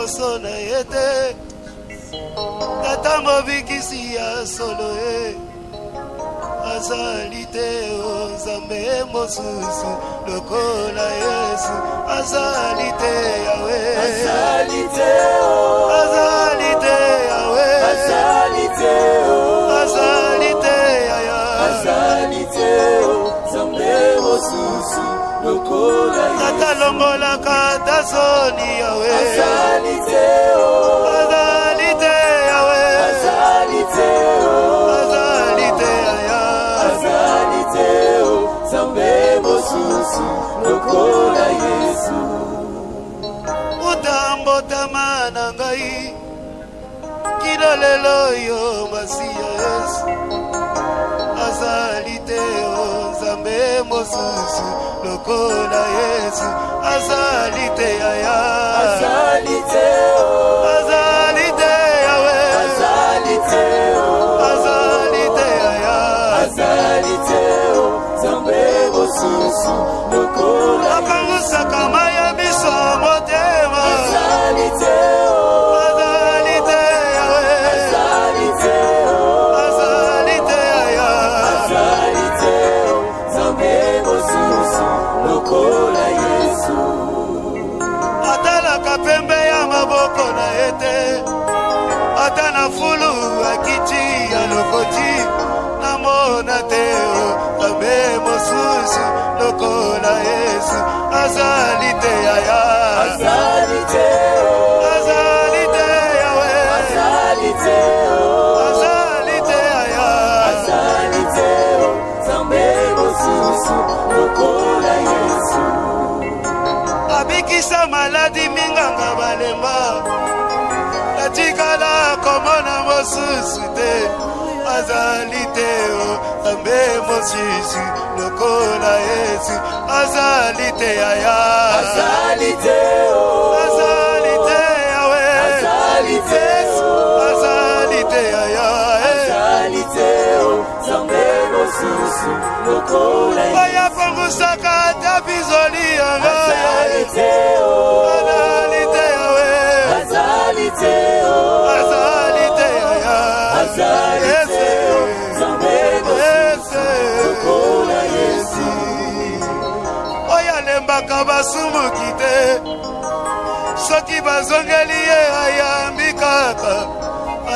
Sona yete tata mobikisi ya solo azalite o Nzambe mosusu lokola Yesu azalite yawe azalite o azalite yawe azalite o azalite ya azalite o Nzambe mosusu lokola Yesu tata longola kata soni yawe azalite o azalite yawe azalite o azalite ya azalite o Nzambe mosusu lokola Yesu utambo tamana ngai kilolelo yo masiya Yesu azalite o Nzambe mosusu lokola Yesu azalite ya azalite o azalite yawe azalite o azalite ya azalite o Nzambe mosusu lokola akangusa kama ya biso motema azalite o azalite yawe azalite o azalite ya azalite o Nzambe mosusu lokola Yesu atalaka pembe ya maboko na ete atana fulu akiti ya lokoti namona teo Nzambe mosusu lokola Yesu azalite ya azalite o azalite yawe azalite o azalite ya azalite o Nzambe mosusu lokola Yesu abikisa maladi minganga balemba natikala komona mosusu te azalite o Nzambe mosusu lokola Yesu azalite ya azalite o azalite yawe azalite o azalite ya azalite o Nzambe mosusu lokola Yesu baya pangusaka tabizoli yanga azalite o azalite yawe azalite o azalite ya azalite o Nzambe mosusu lokola Yesu oya lembaka basumuki te soki bazongeli ye ayambi kaka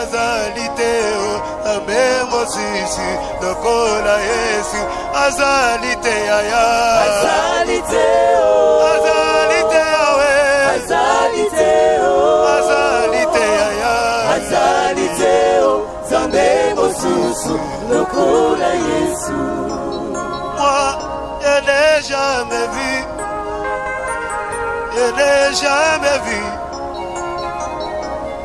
azalite o Nzambe mosusu lokola Yesu azalite ya azalite o azalite yawe azalite o azalite ya azalite o Nzambe mosusu lokola Yesu moi je n'ai jamais vu je n'ai jamais vu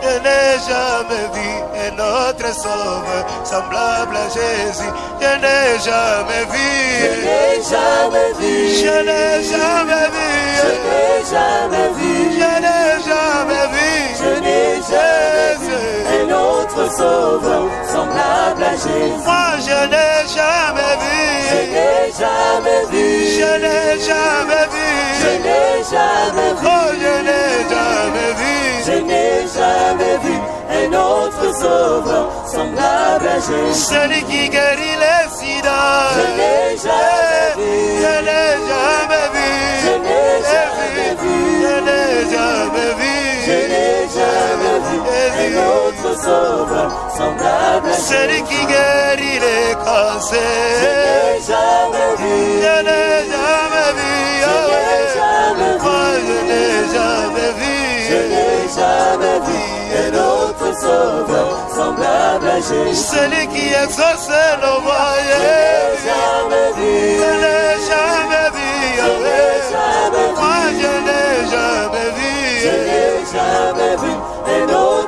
je n'ai jamais vu un autre sauveur semblable à Jésus. Je n'ai jamais vu. Je n'ai jamais vu. Je n'ai jamais vu. Je n'ai jamais vu. Je n'ai jamais vu. Je n'ai jamais vu un autre sauveur semblable à Jésus. Moi je n'ai jamais vu. Je n'ai jamais vu. Je n'ai jamais vu. Je n'ai jamais vu. Oh je n'ai jamais vu. Je n'ai jamais vu un autre sauveur semblable à Jésus. Celui qui guérit les sida. Je n'ai jamais vu. Je n'ai jamais vu. Je n'ai jamais vu. Je n'ai jamais vu. Je n'ai jamais vu un autre sauveur semblable à Jésus. Celui qui guérit les cancers. Je n'ai jamais vu. Je n'ai jamais vu. Je n'ai jamais vu. Moi je n'ai jamais vu. Je n'ai jamais vu un autre sauveur semblable à Jésus. Celui qui exauce le royaume. Je n'ai jamais vu. Je n'ai jamais vu. Je n'ai jamais vu.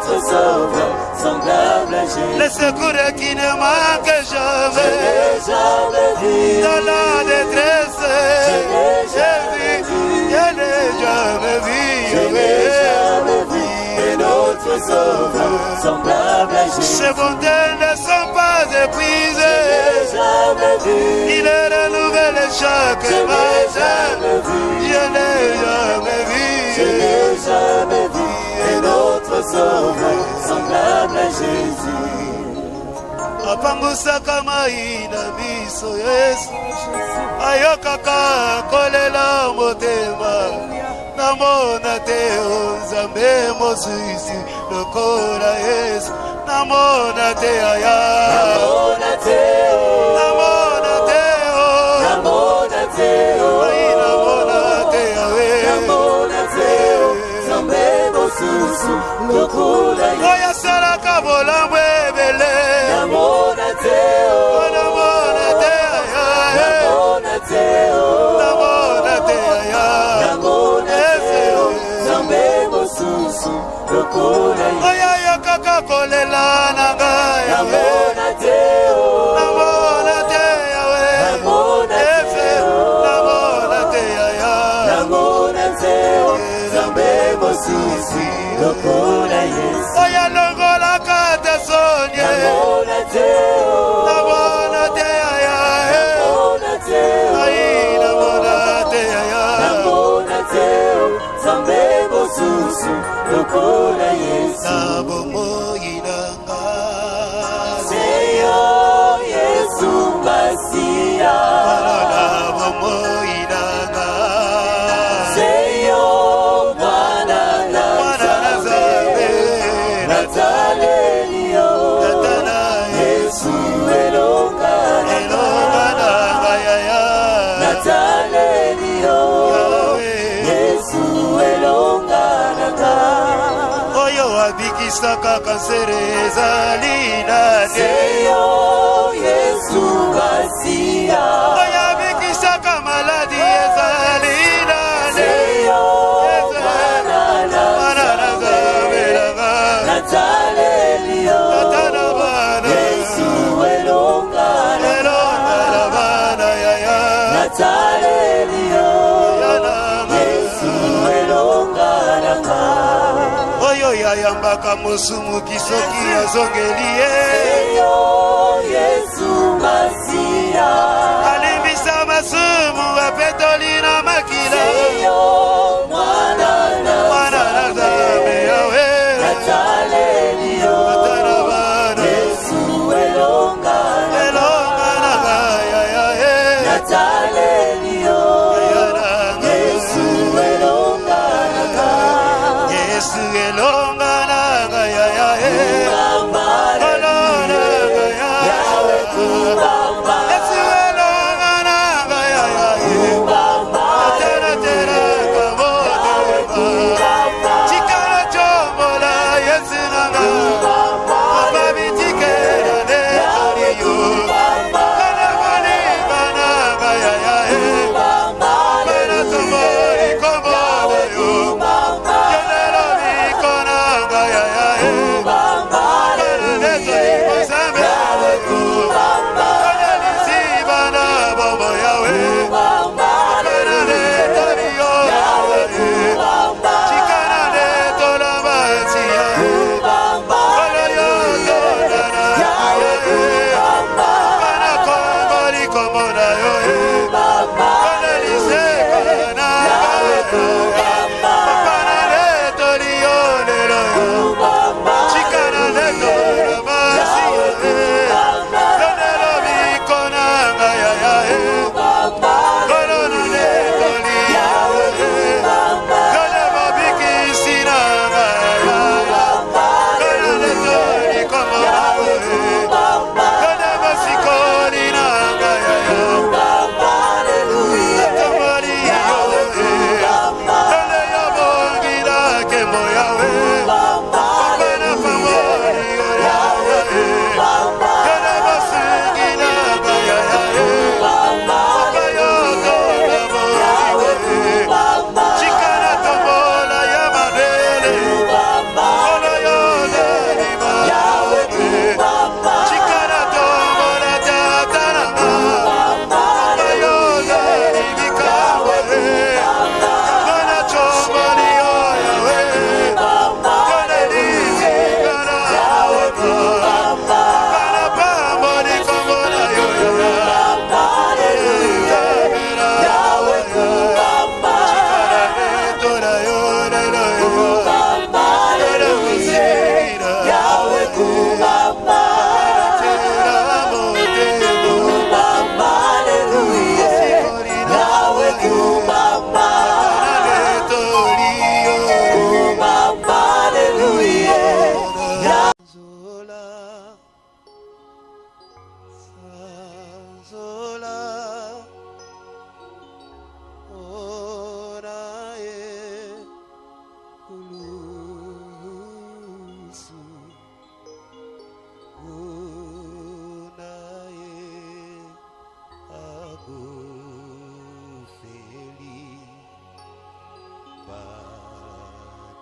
notre sauveur, semblable à Jésus. Le secours qui ne manque jamais. Je n'ai jamais vu. Dans la détresse, Je n'ai jamais vu. Je n'ai jamais vu. Je n'ai jamais vu. Et notre sauveur, semblable à Jésus. Ses bontés ne sont pas épuisées. Je n'ai jamais vu. Il est renouvelé chaque matin. Je n'ai jamais vu. Je n'ai jamais vu. Et notre sauveur, semblable à Jésus. Apangusaka mai na miso Yesu, ayokaka kolela motema, namona te Nzambe mosisi lokola Yesu, namona te aya, namona te o, namona te o, namona te o, namona te awe, namona te o, Nzambe mosisi lokola Yesu. Oya salaka bolamwe bele. Namona te o, namona te aya, namona te o, namona te aya, namona te o, Nzambe mosusu lokola Yesu. Oya yokaka kolela nanga yawe, namona te o, namona te yawe, namona te o, namona te aya, namona te o, Nzambe mosusu lokola Yesu. Oya longola kata sonye, namona te o, namona te aya, namona te o, namona te aya, namona te o, Nzambe mosusu lokola Yesu. nabomoi nanga, Seyo Yesu Masia, nabomoi nanga, Seyo Mwana Nazaré, Natalelio, Yesu elongana, Natalelio, Yesu elongana. oyo abikisaka kansere ezali nani, Seyo Yesu Masia, oyo abikisaka maladi ezali nani, Seyo Mwana Nazaré, Natalelio, Yesu elongana, Natalelio, Yesu elongana. oyo yayambaka mosumu kisoki azongeli ye, Seyo Yesu Masia, alimbisa masumu apetoli na makila, Seyo Mwana Nazaré yawe, Natalelio, Yesu elongana, Natalelio, Yesu elongana. Yesu elongana ya Yahweh kubamba, Yesu elongana ya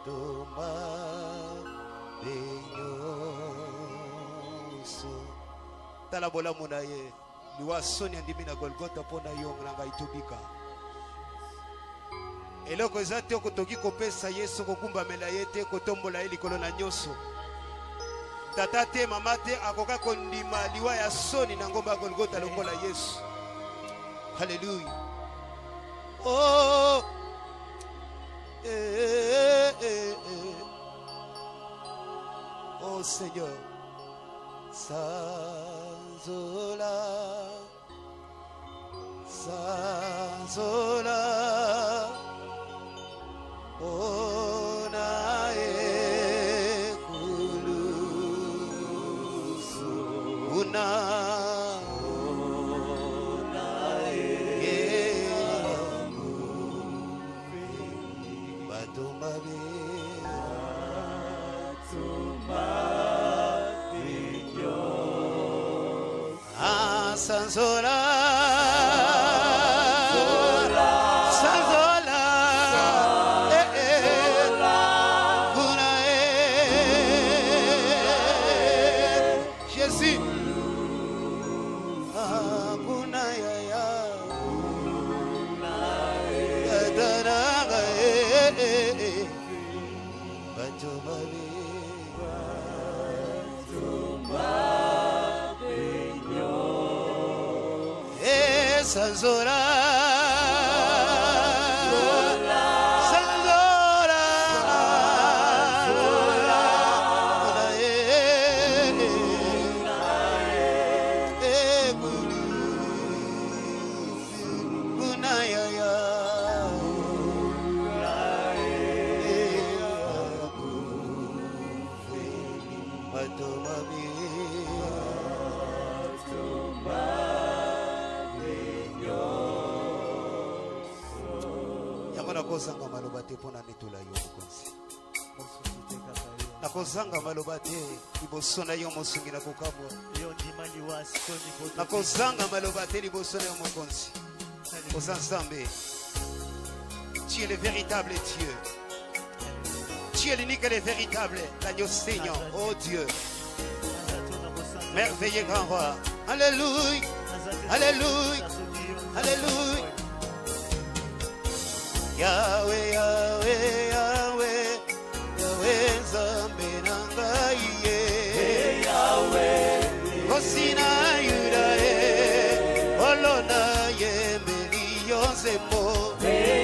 batoma benyoso tala bolamu na ye liwa soni andimi na Golgotha pona yo nanga itubika eloko eza te kotoki kopesa Yesu kokumbamela ye te kotombola ye likolo na nyonso tata te mama te akoka kondima liwa ya soni na ngomba ya Golgotha longola Yesu. Haleluya. Oh oh Seigneur, Sanzola, Sanzola, Onae Kulusu, Sanzola, Sanzola, Jésus, Sanzola, Sanzola, nakozanga maloba te pona netula yo mokonzi nakozanga maloba te liboso na yo mosungi na kokamwa nakozanga maloba te liboso na yo mokonzi oza nzambe. Tu es le véritable Dieu, tu es l'unique et le véritable, l'agneau saignant. Oh Dieu, merveilleux grand roi. Alléluia, alléluia, alléluia. Yahweh, Yahweh, Yahweh, Yahweh, Nzambe na ngai ye. Yahweh, Kosina Yuda ye, Olona ye mbeli yonzemo.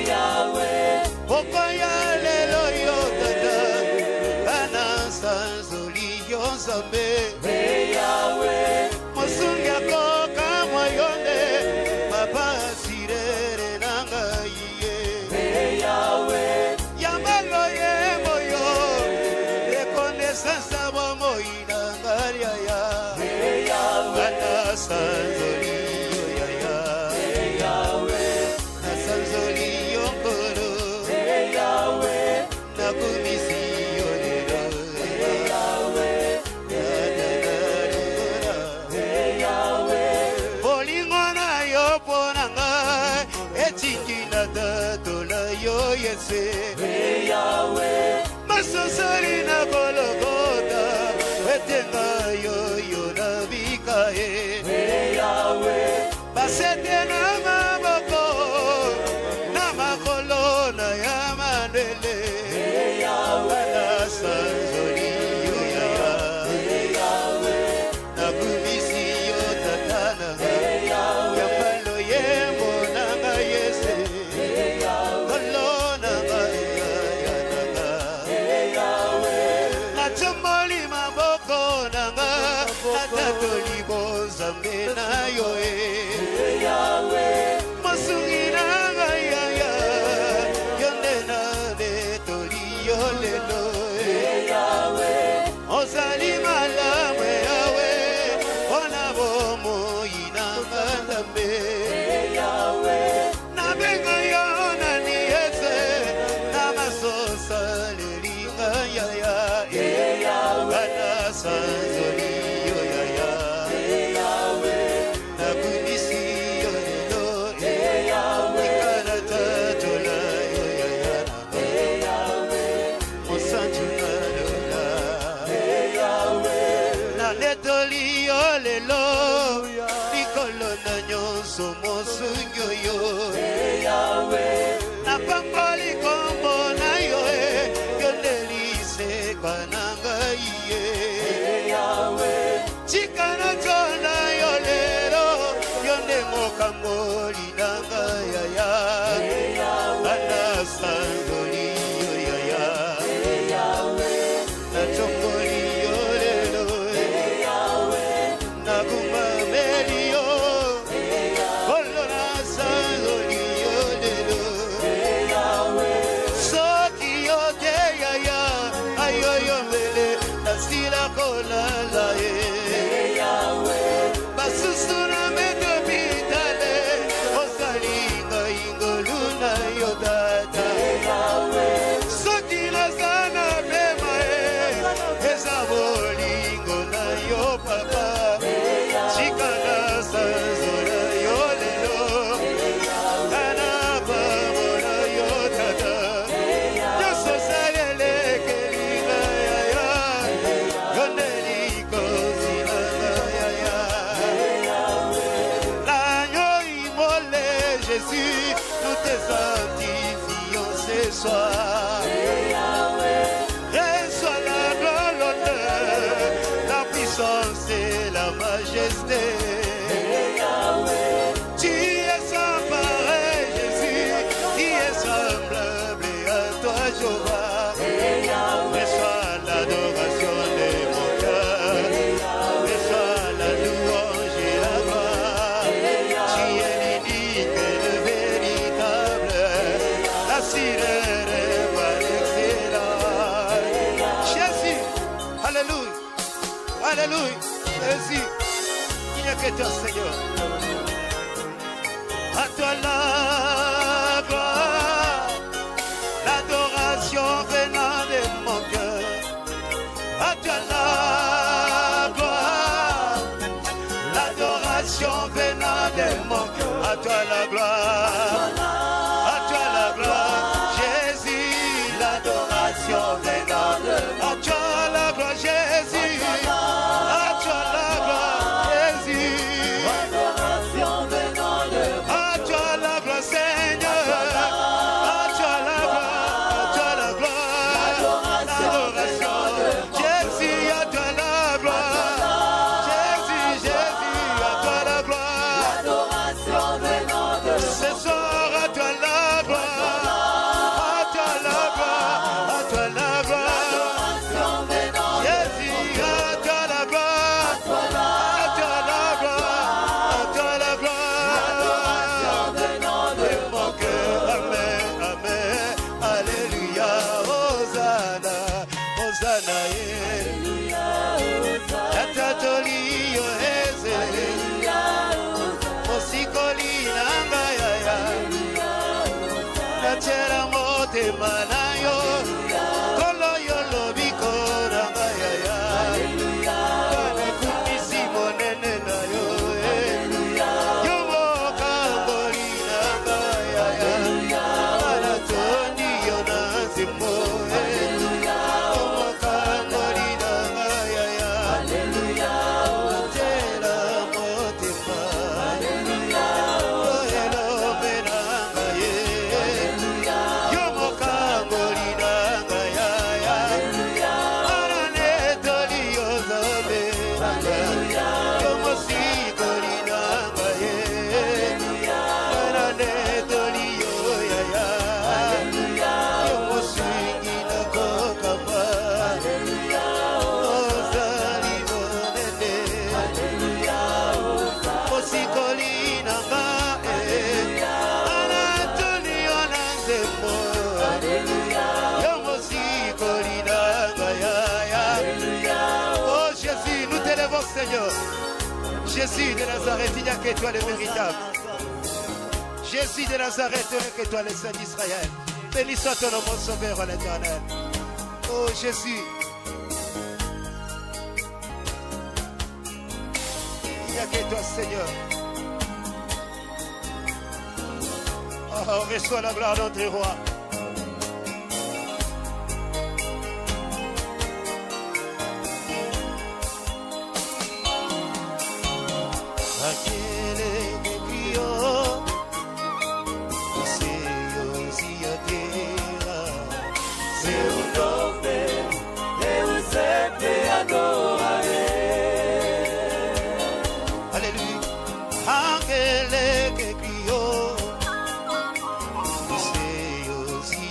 Yahweh, Okoya lelo yo tata, Kana sanzoli yonzambe. Yahweh, Mosungi akoka moyonde, Papa sirere na ngai ye. Yahweh, Yamalo ye moyo, reconnaissance abo moina ngaria ya. Yahweh, Kana sanzoli yo ya ya. Yahweh, na sanzoli yo koro. Yahweh, na kumisi yo lero. Yahweh, Yahweh, bolingo na yo ponanga, etikina dola yo yese. Yahweh, masosari na Golgotha, wetenga yo yo na bikae. Yahweh, basete na maboko, na makolona ya mandele. Yahweh, na sanzoli yo ya ya. Yahweh, na kumisi yo tatana. Yambalo ye monanga yese. Kolona ya ya nanga. Nachomoli maboko nanga, natatoli bozambe na yo e. Mosungi nanga ya ya, yonde na betoli yo lelo e. Ozali malamu yawe, ona bomo inanga ndambe. Na benga yo na niyese, na masosa lelinga ya ya e. Kana sanzoli yo ya ya. Na sangoli yo yaya na chongoli yo lelo na kumameli yo kolo na sangoli yo lelo soki yo te yaya ayo yo mele na sila kola la ye basusuna meto bitale osalinga ingoluna yo data soki na sana bema eza bolingo na yo papa chikana sanzora yo lelo kana pamona yo tata yoso saleleke linga yaya yondeliko zinanga yaya l'agneau immolé Jésus nous te sanctifions ce soir reçois la gloire, l'honneur, la puissance et la majesté. Tu es sans pareil, Jésus, tu es semblable à toi, Jéhovah. Reçois l'adoration de mon cœur, reçois la louange et la gloire. Tu es l'unique et le véritable, la sirène par excellence. Jésus, alléluia, alléluia, Jésus, il n'y a que toi, Seigneur. À toi la gloire, l'adoration venant de mon cœur. À toi la gloire, l'adoration venant de mon cœur. À toi la gloire, à toi la gloire, Jésus, l'adoration venant de mon cœur. À toi la gloire, Jésus, à toi la gloire, Jésus, Adoration venant de à toi la gloire, Seigneur, à toi la gloire, l'adoration, Jésus, à toi la gloire, Jésus, Jésus, à toi la gloire, Adoration venant de ce soir à toi la gloire, à toi la gloire, à toi la gloire, Adoration venant de Jésus, à toi la gloire, à toi la gloire, à toi la Adoration gloire. venant de Mon cœur, amen, amen, alléluia, Hosanna, Hosanna, Alléluia, Yatatoli, Yoheze, Mosikoli, Nanga, Yaya, Natera, Motema, Nayo, Kolo, Yolobiko, Nanga, Yaya, Kone, Simonene, Nayo, Yomo, Kamboli, Nanga, Yaya, Anatoni, Yonazimo, Yomo, Kamboli, Nanga, Yaya, Tera, Motema, Ohelo, Benanga, Ye, Yomo, Kamboli, Nanga, Yaya, Ananetoli, Yozabe, Yomo, Sikoli, Nanga, Ye, Ananetoli, Yoyaya, Yomo, Swingi, Nakokama, Ozali, Bonene, Mosikoli, Nanga, Anantonio, Nanzemo, Yomo, Sikoli, Nanga, Yaya. Oh Jésus, nous t'élèvons Seigneur. Jésus de Nazareth, il n'y a que toi le véritable. Jésus de Nazareth, il n'y a que toi le Saint d'Israël. Béni soit ton nom, mon sauveur, à l'Éternel. Oh Jésus, il n'y a que toi Seigneur. Oh, reçois la gloire de notre roi. Aquele que criou o Senhor e a terra, seu nome eu sempre adorarei. Alléluia. Aquele que criou o Senhor e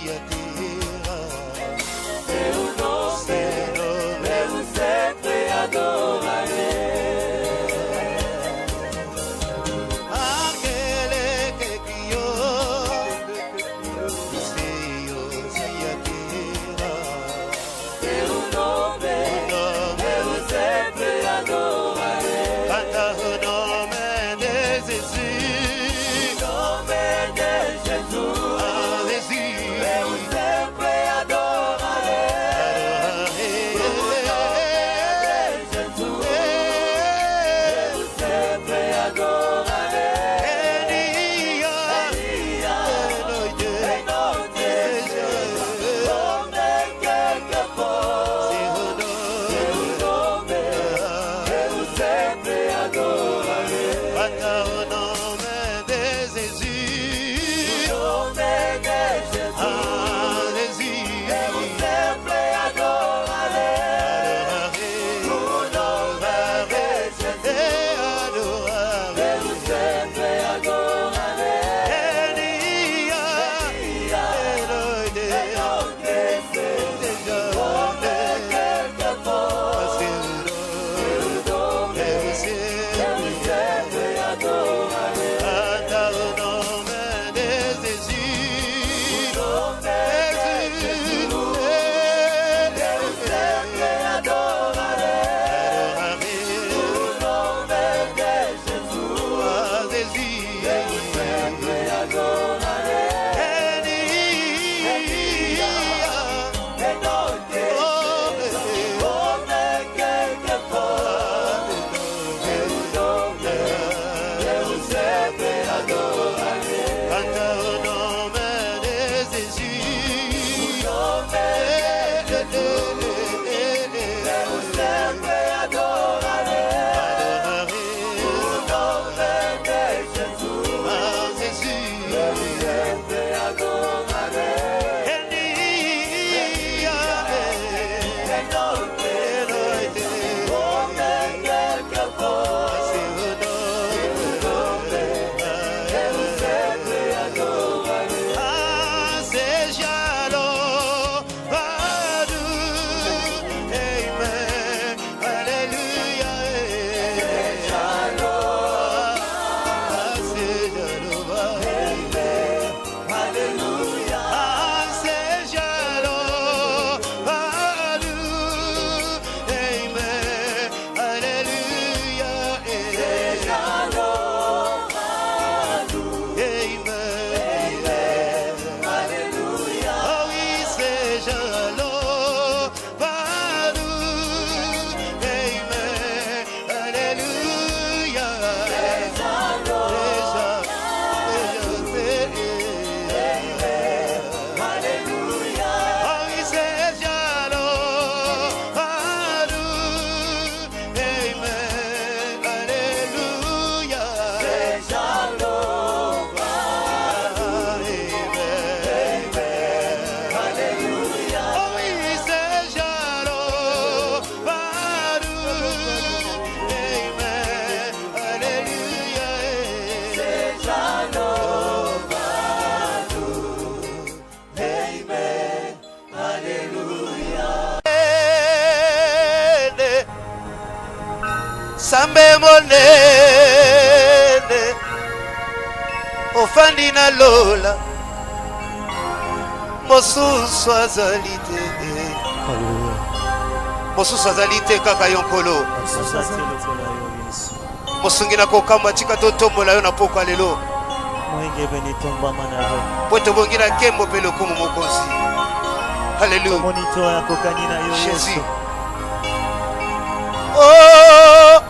Sambe monene ofandi na lola mosusu azali te. Mosusu azali te kaka yo nkolo. Mosungi na kokamba tika totombola yo na pokwa lelo po tobongi na nkembo mpe lokumu mokonzi. Halleluya Jésus. Oh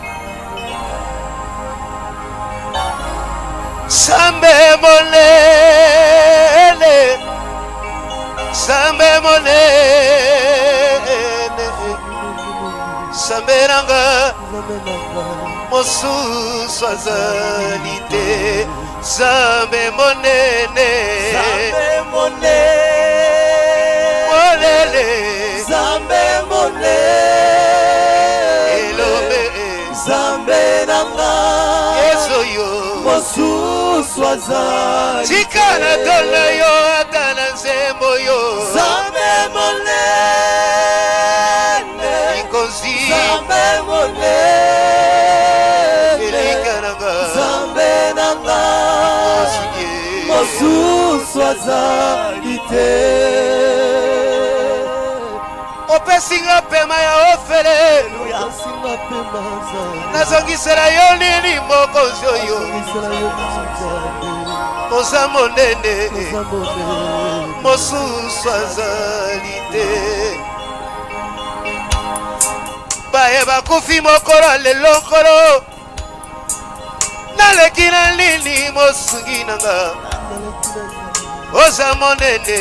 Sambe monene, Sambe monene, Sambe nanga mosusu azali te. Sambe monene, Sambe monene, Sambe monene, Elombe Sambe nanga Yesu yo mosusu azali te. Tika na tona yo ata na nzembo yo. Sambe monene, Inkozi Sambe monene, Elika nanga Sambe nanga mosusu azali te. opesinga pema ya ofele nazongisela yo nini mokonzi oyo. Oza monene mosusu azali te. Baye bakufi mokolo lelo nkolo naleki na nini mosungi nanga. Oza monene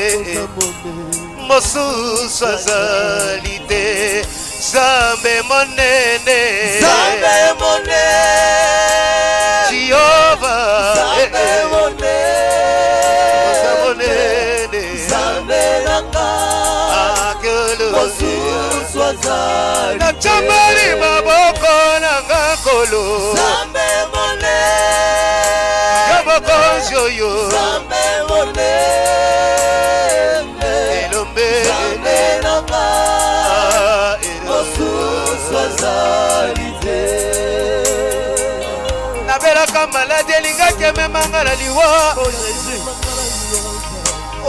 mosusu azali te. Zambe monene, Zambe monene, Jehovah, Zambe monene, monene, Zambe nanga mosusu azali te. Nachambali maboko nanga kolo. Zambe monene, Yabokonzi oyo. Zambe monene, Elombe, Zambe nanga mosusu azali te. nabelaka maladi elingaki ememanga na liwa.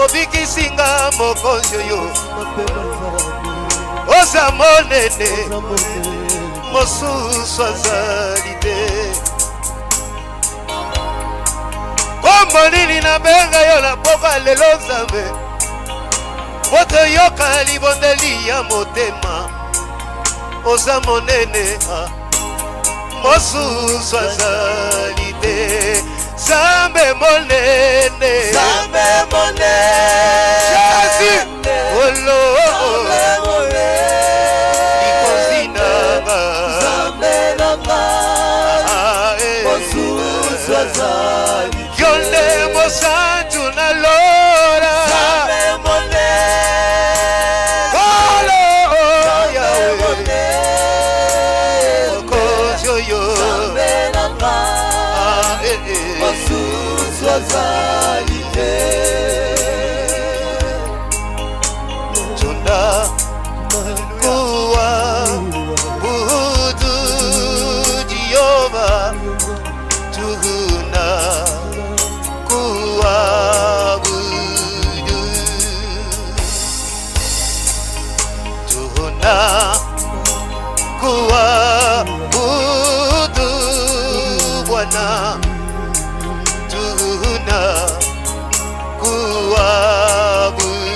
Obikisinga mokonzi oyo. Oza monene mosusu azali te. Kombo nini nabenga yo na pokwa lelo Nzambe po toyoka libondeli ya motema. Oza monene mosusu azali te. Zambe monene, Zambe monene, Jésus olo Zambe monene, ikozi nanga. Zambe nanga mosusu azali te. Yonde mosantu na lora. Zambe monene, Olo Zambe Yahweh monene, mokonzi oyo. Zambe nanga mosusu azali te. Tunda kuwa budu Jehovah. Tuna kuwa budu. Tuna kuwa budu Bwana. Tuna kuabudu,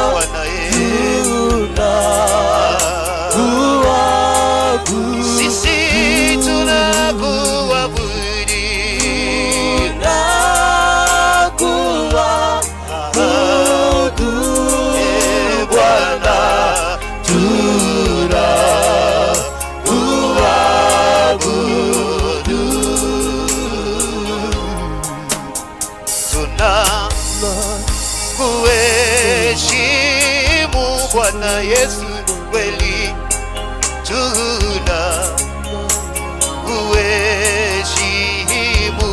Bwana, sisi tunakuabudu. Bwana, tunakuabudu. Tunakuheshimu Bwana Yesu kweli. Tunakuheshimu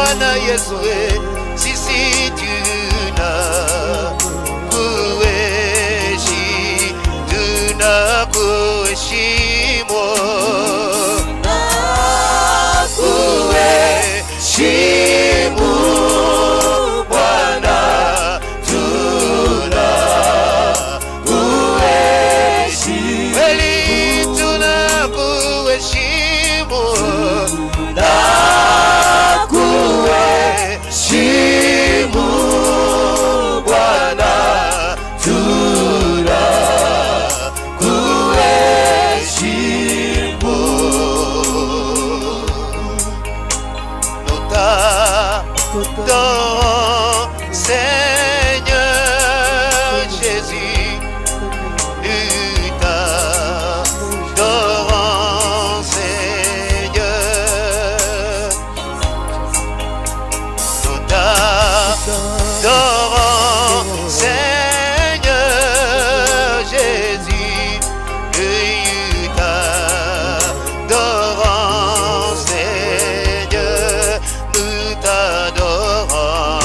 Bwana Yesu, sisi tunakuheshimu, tunakuheshimu Bwana, tunakuheshimu, kweli tunakuheshimu, tunakuheshimu Bwana, tunakuheshimu. Nous t'adorons, Seigneur Jésus, nous t'adorons, Seigneur, nous t'adorons, Seigneur Jésus, nous t'adorons, Seigneur, nous t'adorons,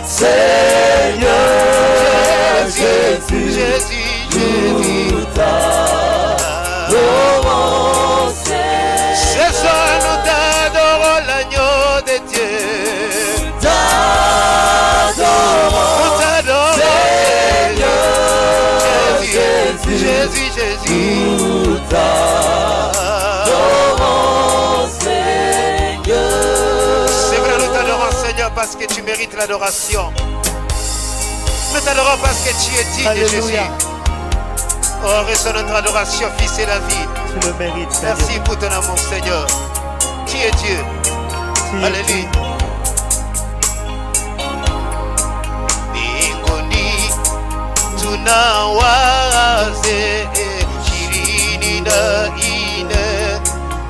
Seigneur Jésus, Jésus, nous t'adorons, ce soir nous t'adorons, l'agneau de Dieu, nous t'adorons, Jésus, Jésus, Jésus, nous t'adorons, Seigneur. C'est vrai, nous t'adorons, Seigneur, parce que tu mérites l'adoration. Nous t'adorons parce que tu es digne, Jésus. Oh, reçois notre adoration, Fils et la vie. Tu le mérites, Seigneur. Merci pour ton amour, Seigneur. Tu es Dieu. Alléluia. Mbinguni tunawaze ishirini na nne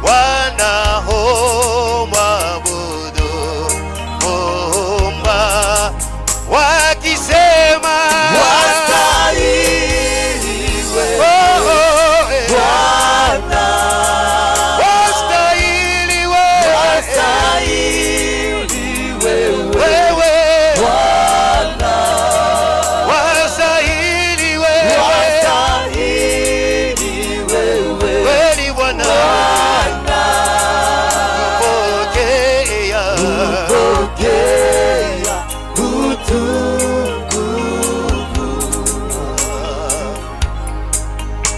wanaomwabudu Muumba wakisema wastahiliwe Bwana, wastahiliwe wewe Bwana, wastahiliwe kweli Bwana, kupokea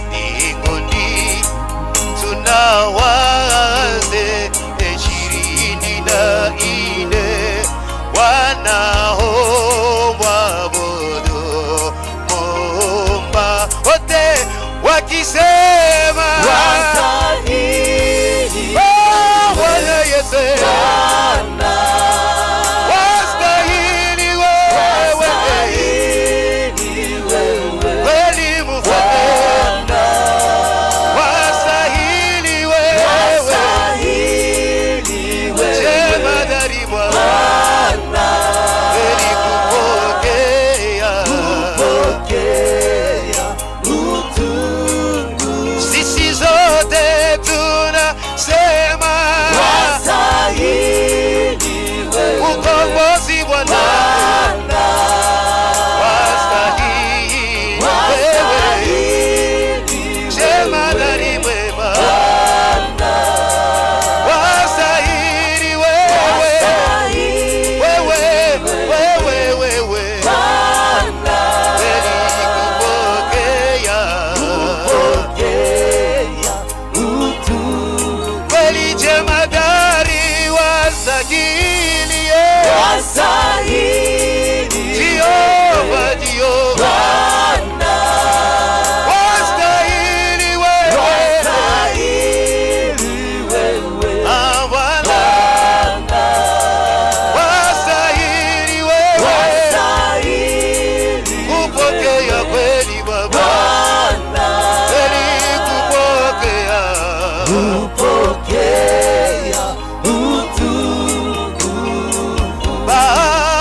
mbinguni tunawaze ishirini na nne wanaomwabudu Muumba wote wakisema wastahili, Bwana Yesu, wastahili wewe kweli Mfalme, wastahili wewe jemadari Bwana, kweli kupokea sisi zote tunasema ukombozi Bwana, wastahili wewe jemadari mwema, wastahili wewe kweli kupokea kweli jemadari wastahili Jehova, Jehova wastahili wewe Bwana, wastahili wewe kupokea kweli Baba, kweli kupokea Baba.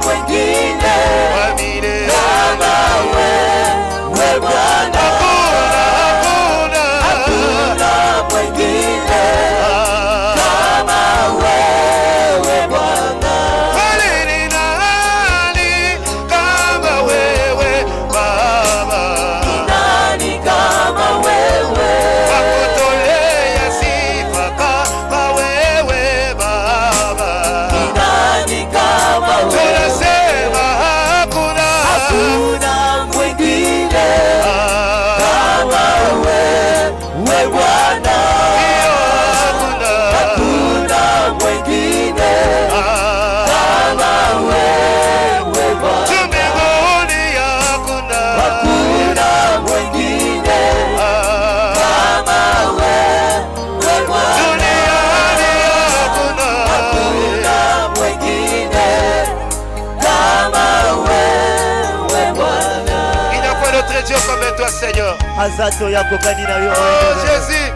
mwingine kama wewe Bwana. Hakuna mwingine kama wewe Bwana. Kweli ni nani kama wewe Baba? Ni nani kama wewe? Wakutolea sifa kama wewe Baba. Ni nani kama wewe? Tunasema hakuna mwingine kama wewe Bwana. Hakuna mwingine kama wewe Bwana. Mbinguni hakuna mwingine kama wewe Bwana. duniani hakuna mwingine kama wewe Bwana. Il n'y a pas d'autre Dieu comme toi, Seigneur. Azato yako kanina yo. Oh Jésus,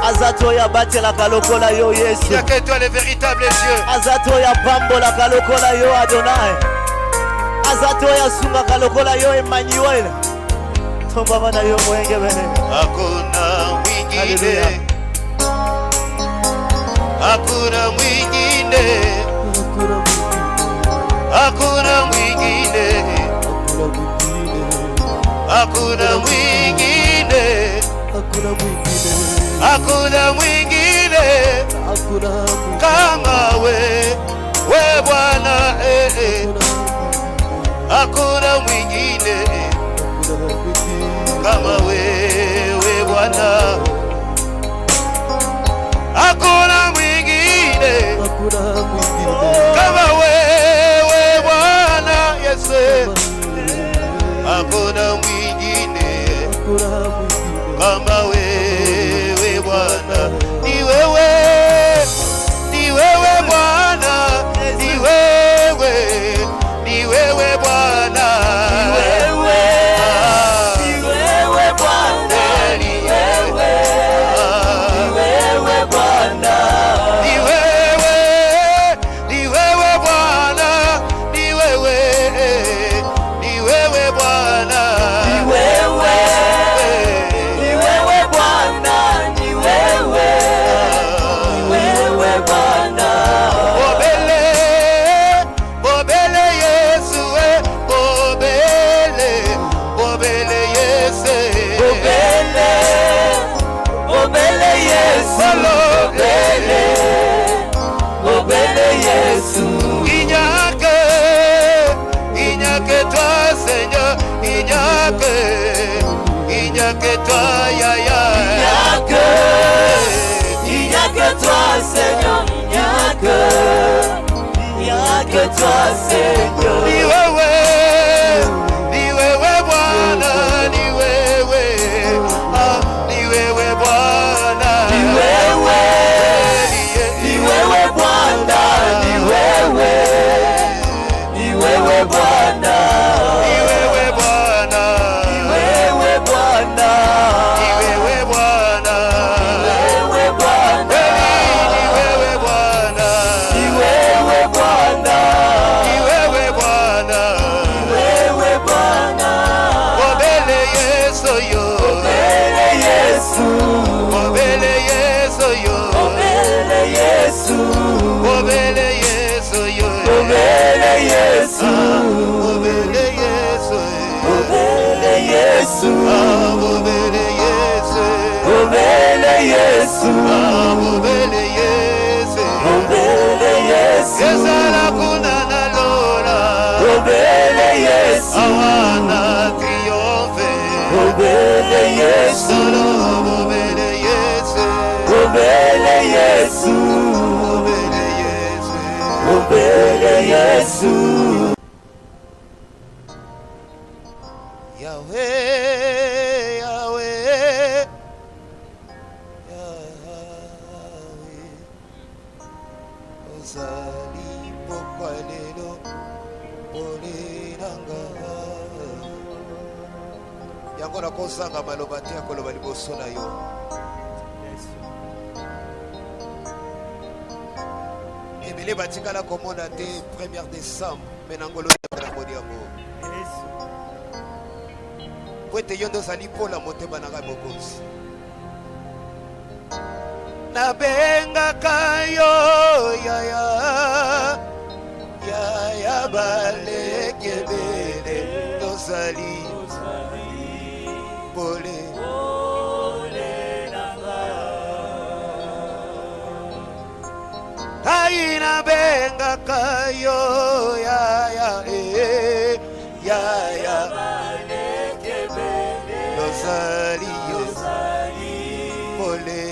Azato ya batela kalokola yo il n'y Yesu. a que toi le véritable Dieu. Azato ya pambola kalokola yo Adonai. Azato ya sunga kalokola yo Emmanuel. Tomba bana yo mwenge bene. Hakuna mwingine, hakuna mwingine, hakuna mwingine, hakuna mwingine, hakuna mwingine kama we Bwana. Hakuna mwingine kama wewe Bwana. Hakuna mwingine kama wewe Bwana Yesu. Hakuna mwingine kama wewe Bwana. Ni wewe Bwana, ni wewe Bwana. Que toi, ya ya. Il n'y a que toi, Seigneur. Il n'y a que toi, Seigneur. Ni wewe Bwana, ni wewe Bwana. Ni wewe Bwana, ni wewe Bwana. Yahweh, Yahweh, ozali pokwa lelo olelanga yango nakozanga maloba te ya koloba liboso na yo. ebele batikala komona te 1er décembre menangolo na modiamo Poete yondo sali pola motema na ngai mokonzi nabenga kayo ya balekebele tozali pole ai nabenga kayo ya Rosali pole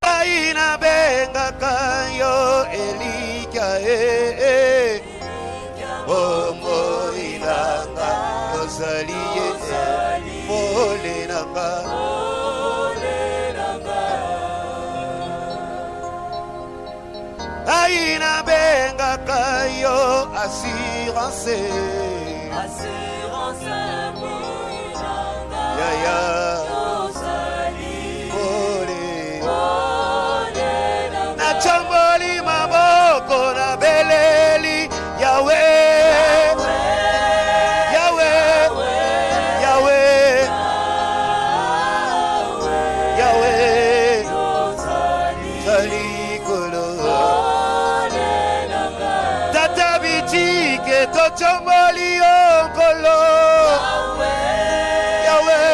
aina benga kayo elika Omo inanga Rosali pole nanga aina benga kayo assurance ya pole na chamboli maboko na beleli Yahweh Chambali onkolo Yahweh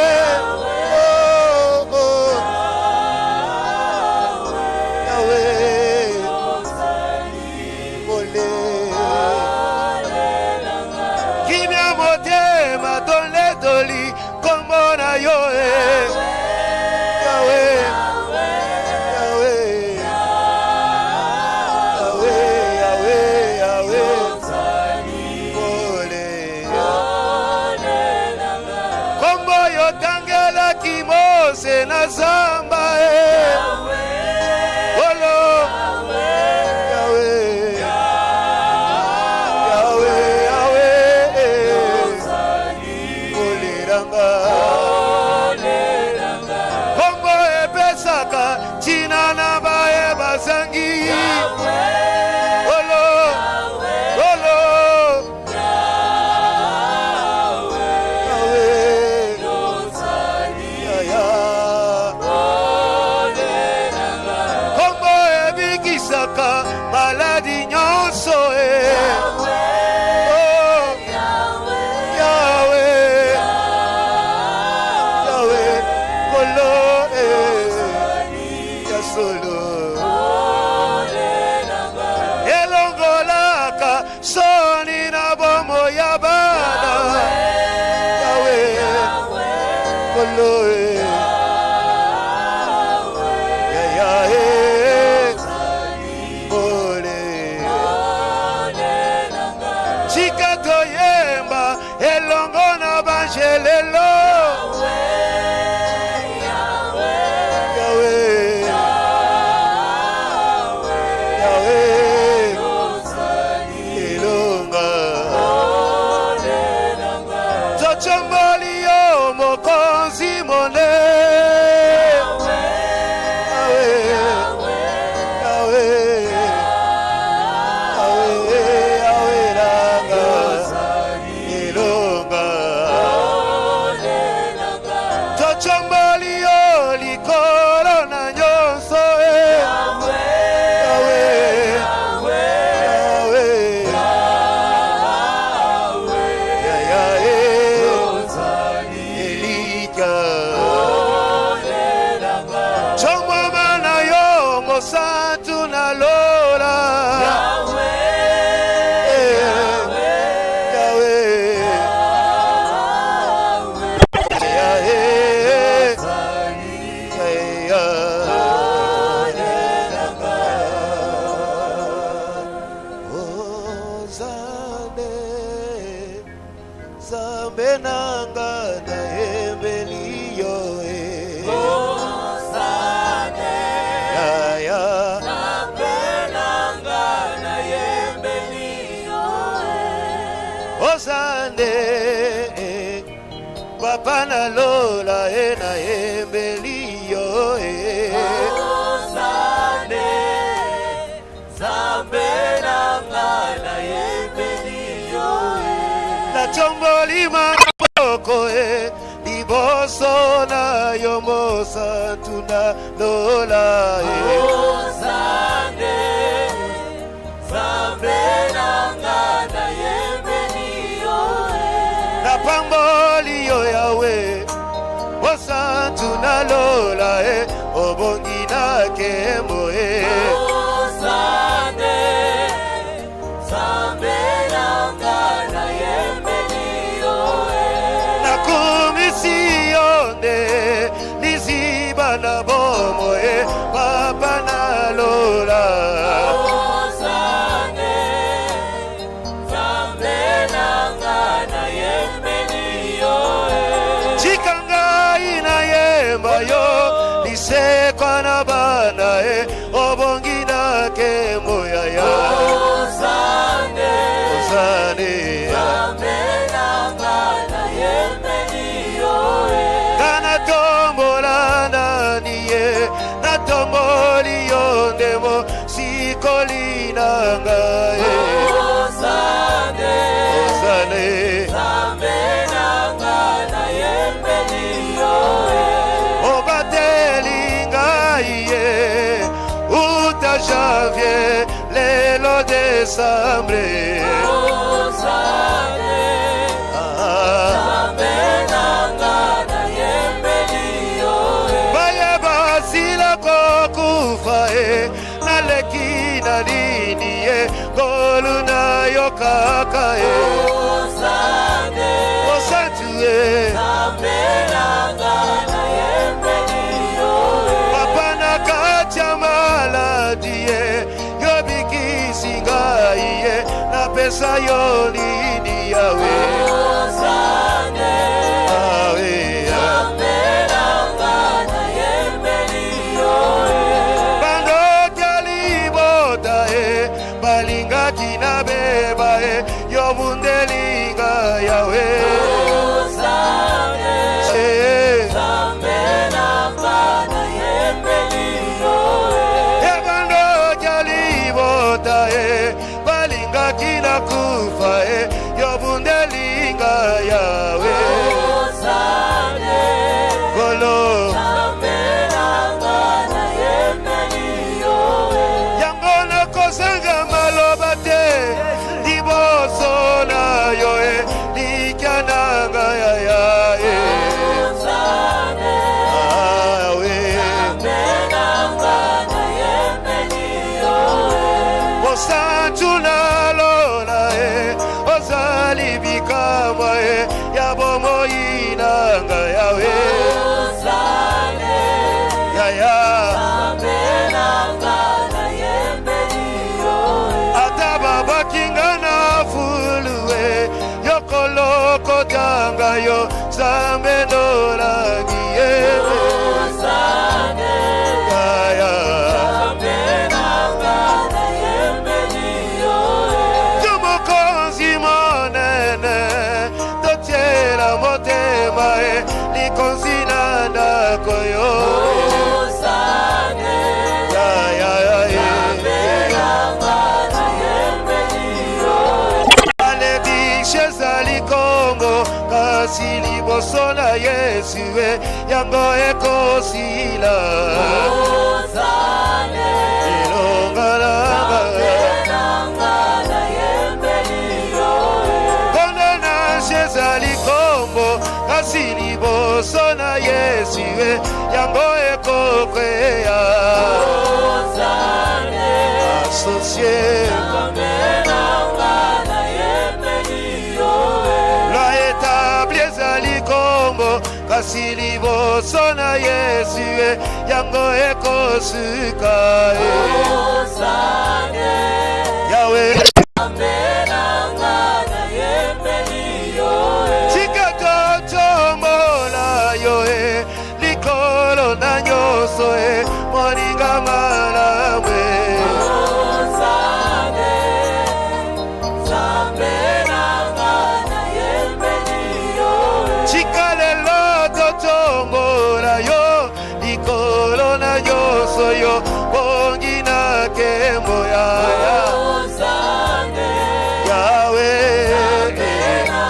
Yahweh Ole Kimia motema ton letoli komona yo Yahweh se na zamba Olo Yahweh Oliranga Kombo epesaka china na bae basangi Olo maladi nyonso Yahweh kolo ya solo elongolaka soni na bomo ya bana Yahweh kolo elongo na banjelelo Yahweh elonga Zochambali yo mokonzi mone Santo na lora Zambe nanga na embelio Osande Papa na lola na embelio tomboli maboko liboso na yo mosantu na lola Ozane Zambena na yembeni yo na pamboli yo Yahweh mosantu na lola obongi na kemo Ozane Zambena na yembeni yo na komisione liziba na bomo papa na lola Ozane Zambena na yembeni yo chikanga ina yemba yo lisekwa na bana obongi na kemo ya Ozane Zambena na yembeni yo kana tombola nani na tomboli yo ndemo sikoli na ngaye Ozane Zambena na yembeni yo obateli ngaye uta janvier lelo décembre Ozane Zambena na yembeni yo baye basila kokufa na leki na lini golu na yo kaka Ozane osantu Zambena na yembeni yo papa na kacha maladi yo bikisi ngai na pesa yo lini yawe Ozane Zambena na yembeni yo bando jali boda balinga kina beba yo mundelinga yawe Ozane Zambena na yembeni yo bando jali boda balinga kina kufa yo mundelinga yawe Ozane golo Zambena na yembeni yo yangona kosanga maloba te liboso na yo likyananga ya Ozane Zambena na yembeni yo osantu na lola ozali bikamwa ya bomoi nanga yawe Ozane yaya Zambena na yembeni yo ata babakinga na fuluwe yokoloko tanga yo zambe nolangiye Ozane yaya Zambena na yembeni yo tumukonzi monene totiela motema likonzi na ndako yo Ozane yaya Zambena na yembeni yo maledishe ezali kongo kasi liboso na yesu yango ekosila Ozane elongalanga Zambena na yembeni yo kondenashe ezali kombo kasi liboso na yesu yango ekokweya Ozane asocie Zambena na yembeni yo lwa etabli ezali kombo kasi liboso na yesu yango ekosuka Ozane yawe Zambena na yembeni yo chikatotombola yo likolo na nyonso moninga malamwe Ozane Zambena na yembeni yo chikalelo totombola yo likolo na nyonso yo bongi na kembo yaya Ozane yawe Zambena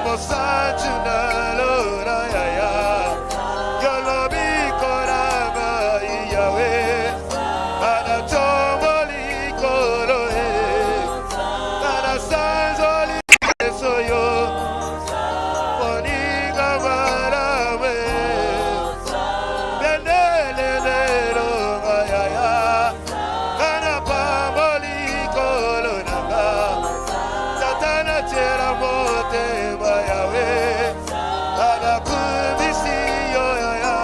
mosantu na lora ya ya Yolobi koranga iyawe Anatomboli koroe Anasanzoli soyo Moninga marame Bendelelero ya ya Anapamboli koronanga Satana tera mote bayawe Anakumisi yo ya ya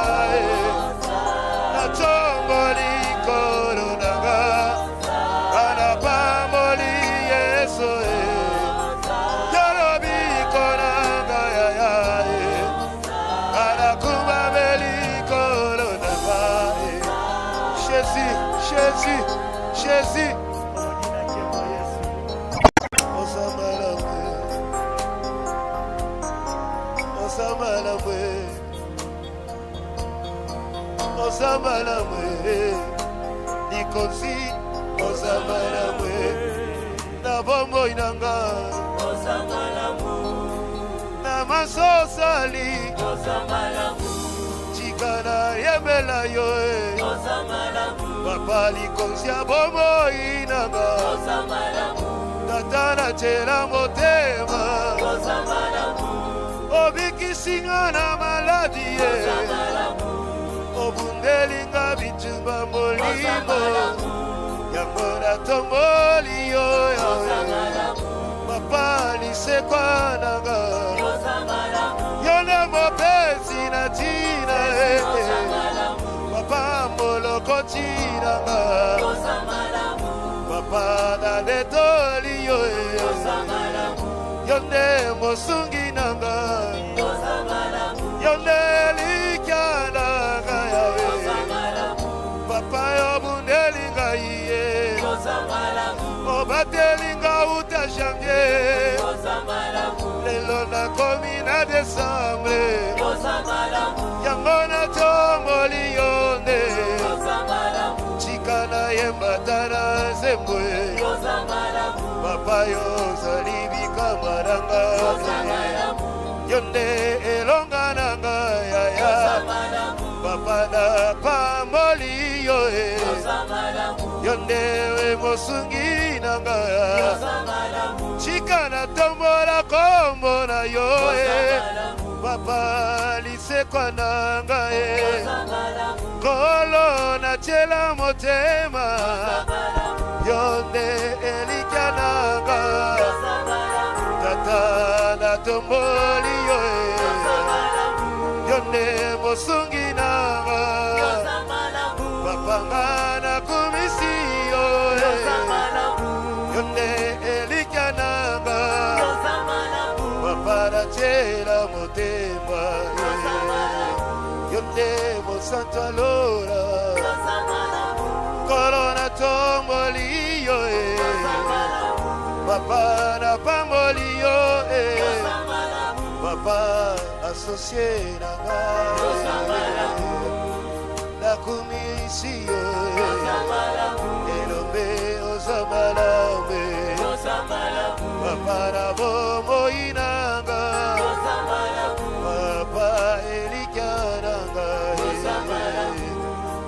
Anachomboli koronanga Anapamboli yeso Yorobi koronanga ya ya Anakumabeli koronanga Shesi Osamalame Nikonsi Osamalame Nabombo inanga Osamalamu Namasosali Osamalamu Chikana yemela yoe Osamalamu Papa likonsi abombo inanga Osamalamu Tatana chela motema Osamalamu Obikisinga na maladie Obundelinga bitumba molimo Yangona tomboli yo Papa lisekwa nanga Yone mopezi na tina Papa moloko tinanga Papa na detoli yo Yone mosungi nanga Yone likananga yawe Papa yobunelinga iye Obatelinga utashange Lelo na komi na desambre Yangona tomboli yone Chikana yembatana zembwe Papa yozalibi kamaranga Yonde elongananga ya ya Papa na pamboli yo Yonde mosungi nanga ya Chikana tombola kombo na yo Papa lisekwa nanga Kolo na chela motema Yonde elikananga Tata na tomboli yo Yonde mosungi nanga Papa ngana kumisi yo Yonde elikananga Papa na chela motema Yonde mosanto alora Corona tomboli yo Papa na pamboli yo Papa associé nanga La kumisi yo Elombe osamalame Papa na bomo inanga Papa elikananga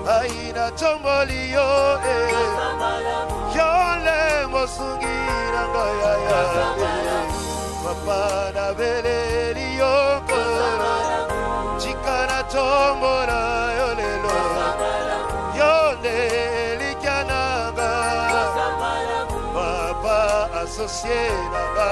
Aina tomboli yo Yole mosungi nanga ya ya Papa na beleri yoko Chikana tombora yolelo Yole likananga Papa associé nanga